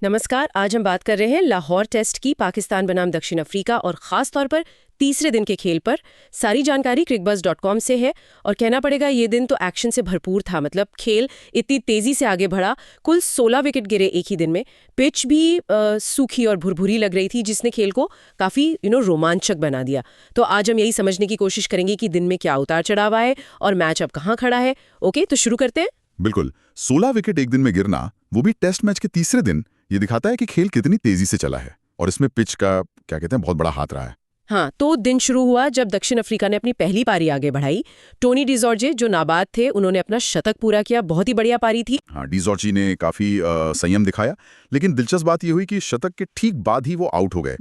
नमस्कार। आज हम बात कर रहे हैं लाहौर टेस्ट की, पाकिस्तान बनाम दक्षिण अफ्रीका और ख़ास तौर पर तीसरे दिन के खेल पर। सारी जानकारी crickbuzz.com से है और कहना पड़ेगा ये दिन तो एक्शन से भरपूर था। मतलब खेल इतनी तेज़ी से आगे बढ़ा, कुल 16 विकेट गिरे एक ही दिन में। पिच भी सूखी और भुरभुरी लग रही थी, जिसने खेल को काफ़ी रोमांचक बना दिया। तो आज हम यही समझने की कोशिश करेंगे कि दिन में क्या उतार चढ़ाव आए और मैच अब कहाँ खड़ा है। ओके, तो शुरू करते हैं। बिल्कुल। 16 विकेट एक दिन में गिरना, वो भी टेस्ट मैच के तीसरे दिन, ये दिखाता है कि खेल कितनी तेजी से चला है और इसमें पिच का क्या कहते हैं बहुत बड़ा हाथ रहा है। हाँ, तो दिन शुरू हुआ जब दक्षिण अफ्रीका ने अपनी पहली पारी आगे बढ़ाई। टोनी डिजॉर्जे जो नाबाद थे, उन्होंने अपना शतक पूरा किया। बहुत ही बढ़िया पारी थी। हाँ, डिजॉर्जी ने काफी संयम दिखाया, लेकिन दिलचस्प बात ये हुई कि शतक के ठीक बाद ही वो आउट हो गए।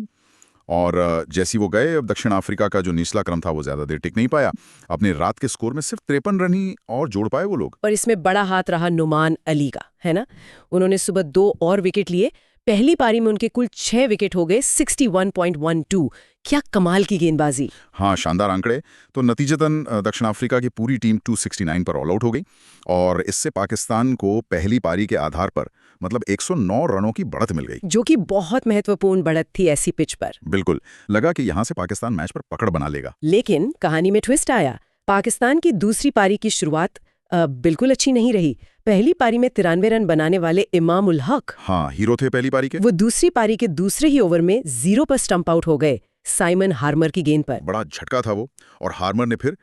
और जैसी वो गए, अब दक्षिण अफ्रीका का जो निचला क्रम था वो ज्यादा देर टिक नहीं पाया। अपने रात के स्कोर में सिर्फ 53 रन ही और जोड़ पाए वो लोग। और इसमें बड़ा हाथ रहा नुमान अली का, है ना। उन्होंने सुबह 2 और विकेट लिए। पहली पारी में उनके कुल 6 विकेट हो गए। 61.12। क्या कमाल की गेंदबाजी। हाँ, शानदार आंकड़े। तो नतीजतन दक्षिण अफ्रीका की पूरी टीम 269 पर ऑल आउट हो गई और इससे पाकिस्तान को पहली पारी के आधार पर मतलब 109 रनों की बढ़त मिल गई, जो कि बहुत महत्वपूर्ण बढ़त थी ऐसी पिच पर। बिल्कुल। लगा कि यहां से पाकिस्तान मैच पर पकड़ बना लेगा। लेकिन कहानी में ट्विस्ट आया। पाकिस्तान की दूसरी पारी की शुरुआत बिल्कुल अच्छी नहीं रही। पहली पारी में 93 रन बनाने वाले इमाम उल हक, हाँ, हीरो थे पहली पारी के। वो दूसरी पारी के दूसरे ही ओवर में 0 पर स्टंप आउट हो गए साइमन हार्मर की गेंद पर। बड़ा झटका था वो, और हार्मर ने फिर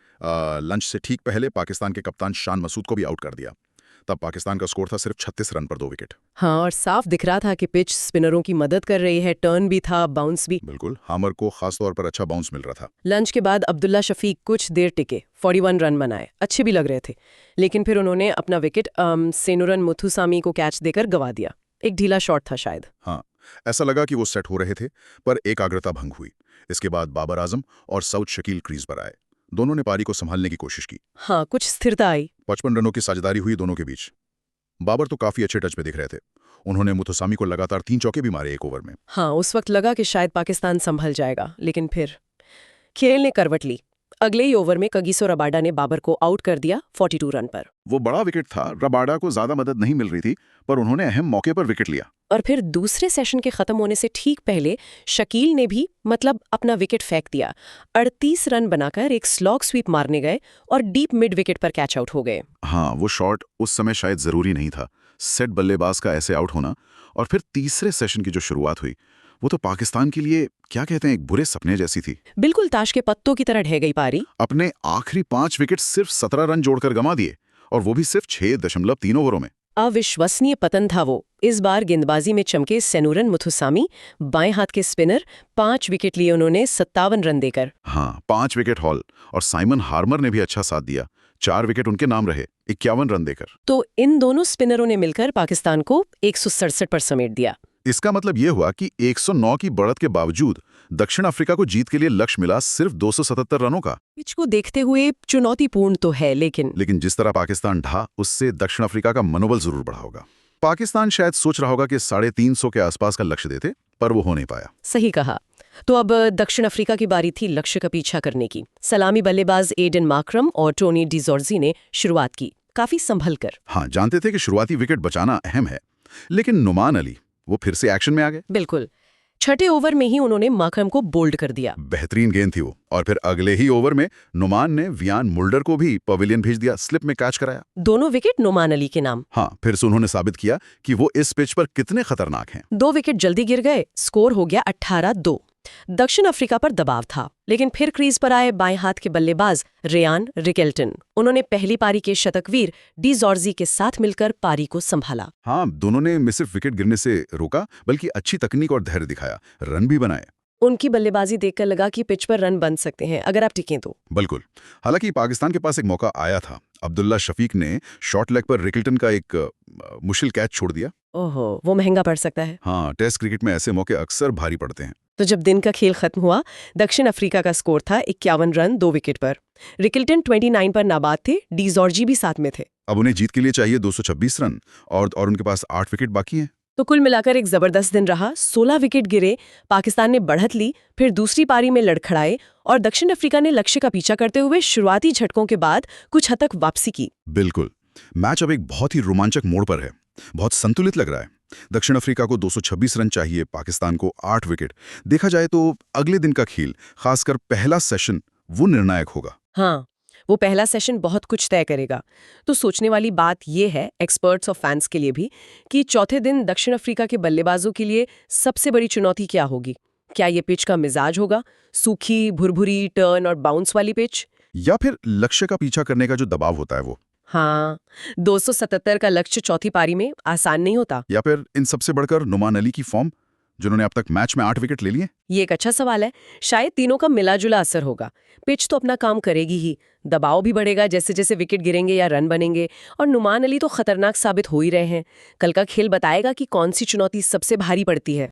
लंच से ठीक पहले पाकिस्तान के कप्तान शान मसूद को भी आउट कर दिया। तब पाकिस्तान का स्कोर था सिर्फ 36 रन पर 2 विकेट। हाँ, और साफ दिख रहा था कि पिच स्पिनरों की मदद कर रही है। टर्न भी था, बाउंस भी। बिल्कुल, हार्मर को खास तौर पर अच्छा बाउंस मिल रहा था। लंच के बाद अब्दुल्ला शफीक कुछ देर टिके, 41 रन बनाए, अच्छे भी लग रहे थे। लेकिन फिर उन्होंने अपना विकेट सेनुरन मुथुसामी को कैच देकर गंवा दिया। एक ढीला शॉट था शायद। हाँ, ऐसा लगा कि वो सेट हो रहे थे, पर एकाग्रता भंग हुई। इसके बाद बाबर आजम और सऊद शकील क्रीज पर आए। दोनों ने पारी को संभालने की कोशिश की। हाँ, कुछ स्थिरता आई। 55 रनों की साझेदारी हुई दोनों के बीच। बाबर तो काफी अच्छे टच में दिख रहे थे। उन्होंने मुथुसामी को लगातार 3 चौके भी मारे एक ओवर में। हाँ, उस वक्त लगा कि शायद पाकिस्तान संभल जाएगा, लेकिन फिर खेल ने करवट ली। अगले ही ओवर में कगिसो रबाडा ने बाबर को आउट कर दिया 42 रन पर। वो बड़ा विकेट था, रबाडा को ज्यादा मदद नहीं मिल रही थी, पर उन्होंने अहम मौके पर विकेट लिया। और फिर दूसरे सेशन के खत्म होने से ठीक पहले शकील ने भी अपना विकेट फेंक दिया। 38 रन बनाकर एक स्लॉग स्वीप मारने गए और डीप मिड विकेट पर कैच आउट हो गए। हाँ, वो शॉट उस समय शायद जरूरी नहीं था, सेट बल्लेबाज का ऐसे आउट होना। और फिर तीसरे सेशन की जो शुरुआत हुई, वो तो पाकिस्तान के लिए क्या कहते हैं, एक बुरे सपने जैसी थी। बिल्कुल ताश के पत्तों की तरह ढह गई पारी। अपने आखिरी 5 विकेट सिर्फ 17 रन जोड़कर गंवा दिए, और वो भी सिर्फ 6.3 ओवरों में। अविश्वसनीय पतन था वो। इस बार गेंदबाजी में चमके सेनुरन मुथुसामी, बाएं हाथ के स्पिनर। 5 विकेट लिए उन्होंने 57 रन देकर। हाँ, 5 विकेट हॉल। और साइमन हार्मर ने भी अच्छा साथ दिया, 4 विकेट उनके नाम रहे, 51 रन देकर। तो इन दोनों स्पिनरों ने मिलकर पाकिस्तान को 167 पर समेट दिया। इसका मतलब यह हुआ कि 109 की बढ़त के बावजूद दक्षिण अफ्रीका को जीत के लिए लक्ष्य मिला सिर्फ 277 रनों का। पिच को देखते हुए चुनौतीपूर्ण तो है, लेकिन जिस तरह पाकिस्तान ढहा, उससे दक्षिण अफ्रीका का मनोबल जरूर बढ़ा होगा। पाकिस्तान शायद सोच रहा होगा कि 350 के आसपास का लक्ष्य देते, पर वो हो नहीं पाया। सही कहा। तो अब दक्षिण अफ्रीका की बारी थी लक्ष्य का पीछा करने की। सलामी बल्लेबाज एडन मार्करम और टोनी डिजॉर्जी ने शुरुआत की, काफी संभल कर। हाँ, जानते थे कि शुरुआती विकेट बचाना अहम है, लेकिन नुमान अली वो फिर से एक्शन में आ गए। बिल्कुल, छठे ओवर में ही उन्होंने मार्करम को बोल्ड कर दिया। बेहतरीन गेंद थी वो, और फिर अगले ही ओवर में नुमान ने वियान मुल्डर को भी पवेलियन भेज दिया, स्लिप में कैच कराया। दोनों विकेट नुमान अली के नाम। हाँ, फिर से उन्होंने साबित किया कि वो इस पिच पर कितने खतरनाक हैं। 2 विकेट जल्दी गिर गए, स्कोर हो गया 18-2। दक्षिण अफ्रीका पर दबाव था, लेकिन फिर क्रीज पर आए बाएं हाथ के बल्लेबाज रेयान रिकेल्टन। उन्होंने पहली पारी के शतकवीर डिजॉर्जी के साथ मिलकर पारी को संभाला। हाँ, दोनों ने सिर्फ विकेट गिरने से रोका, बल्कि अच्छी तकनीक और धैर्य दिखाया, रन भी बनाए। उनकी बल्लेबाजी देखकर लगा कि पिच पर रन बन सकते हैं अगर आप टिकें तो। बिल्कुल। हालांकि पाकिस्तान के पास एक मौका आया था। अब्दुल्ला शफीक ने शॉर्ट लेग पर रिकेल्टन का एक मुश्किल कैच छोड़ दिया। ओहो, वो महंगा पड़ सकता है। हाँ, टेस्ट क्रिकेट में ऐसे मौके अक्सर भारी पड़ते हैं। तो जब दिन का खेल खत्म हुआ, दक्षिण अफ्रीका का स्कोर था 51 रन 2 विकेट पर। रिकेल्टन 29 पर नाबाद थे, डिजॉर्जी भी साथ में थे। अब उन्हें जीत के लिए चाहिए 226 रन, और उनके पास 8 विकेट बाकी हैं। तो कुल मिलाकर एक जबरदस्त दिन रहा। 16 विकेट गिरे, पाकिस्तान ने बढ़त ली, फिर दूसरी पारी में लड़खड़ाए और दक्षिण अफ्रीका ने लक्ष्य का पीछा करते हुए शुरुआती झटकों के बाद कुछ हद तक वापसी की। बिल्कुल। मैच अब एक बहुत ही रोमांचक मोड़ पर है, बहुत संतुलित लग रहा है। दक्षिण अफ्रीका को 226 रन चाहिए, पाकिस्तान को 8 विकेट। देखा जाए तो अगले दिन का खेल, खासकर पहला सेशन, वो निर्णायक होगा। हाँ, वो पहला सेशन बहुत कुछ तय करेगा। तो सोचने वाली बात ये है, एक्सपर्ट्स और फैंस के लिए भी, कि चौथे दिन दक्षिण अफ्रीका के बल्लेबाजों के लिए सबसे बड़ी चुनौती क्या होगी? क्या ये पिच का मिजाज होगा, सूखी, भुरभुरी, टर्न और बाउंस वाली पिच? या फिर लक्ष्य का पीछा करने का जो दबाव होता है वो? हाँ, 277 का लक्ष्य चौथी पारी में आसान नहीं होता। या फिर इन सबसे बढ़कर नुमान अली की फॉर्म, जिन्होंने अब तक मैच में 8 विकेट ले लिए? ये एक अच्छा सवाल है। शायद तीनों का मिला-जुला असर होगा। पिच तो अपना काम करेगी ही, दबाव भी बढ़ेगा जैसे जैसे विकेट गिरेंगे या रन बनेंगे, और नुमान अली तो खतरनाक साबित हो ही रहे हैं। कल का खेल बताएगा कि कौन सी चुनौती सबसे भारी पड़ती है।